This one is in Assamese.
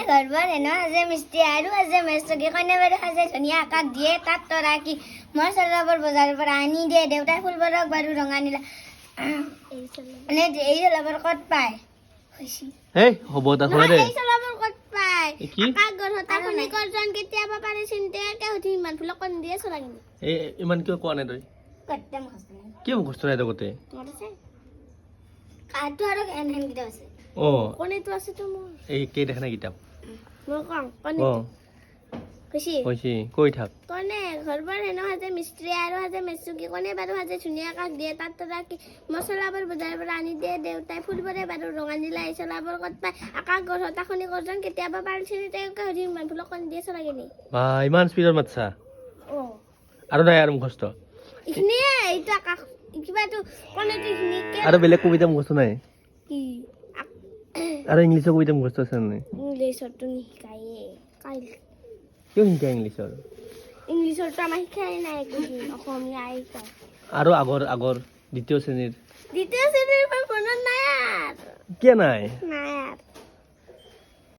ঘৰবোৰ এনে সাজে মিস্ত্ৰী আৰু সাজে মেচকি কইনা বাৰু সাজে ধুনীয়া আকাশ দিয়ে তাত তৰা কি মই চলাবৰ বজাৰৰ পৰা আনি দিয়ে দেউতাই ফুলবোৰক বাৰু ৰঙা নীলা মানে এই চলাবৰ ক'ত পায় এই হ'ব তা শুনে দে এই চলাবৰ ক'ত পায় কি আকাশ গঢ়তা শুনি কৰজন কেতিয়াবা পাৰে চিন্তাকে উঠি ইমান ফুলক কণ দিয়ে চলা কিনি এই ইমান কিয় কোৱা নাই তই কত্তে মুখস্থ নাই কি মুখস্থ নাই তই গোটেই মনত আছে কাটো আৰু এনহেন কিটা আছে অ কোনেটো আছে তো মোৰ এই কে দেখা নাই কিতাপ মই কম কোনে অ খুশি কৈছি কৈ থাক কোনে ঘৰবোৰ হেনো সাজে মিস্ত্ৰী আৰু সাজে মেচুকি কোনে বাৰু সাজে ধুনীয়া কাষ দিয়ে তাত তৰা কি মছলাবোৰ বজাৰৰ পৰা আনি দিয়ে দেউতাই ফুলবোৰে বাৰু ৰঙা নীলা এই চলাবৰ ক'ত পায় আকাশ গঢ়তা শুনি কৰজন কেতিয়াবা পাৰিছিল তেওঁকে সুধি ইমান ফুলক কণ দিয়ে চলা কিনি বা ইমান স্পীডত মাতছা অ আৰু নাই আৰু মুখস্থ এইখিনিয়ে এইটো আকাশ কিবাটো কোনেটো এইখিনিকে আৰু বেলেগ কবিতা মুখস্থ নাই কি আৰু ইংলিছৰ কবিতা মুখস্থ আছে নাই ইংলিছৰটো নিশিকায়ে কাইল কিয় শিকাই ইংলিছৰ ইংলিছৰটো আমাৰ শিকাই নাই একদিন অসমীয়াই শিকায় আৰু আগৰ দ্বিতীয় শ্ৰেণীৰ দ্বিতীয় শ্ৰেণীৰ পৰা মনত নাই আৰু কিয় নাই নাই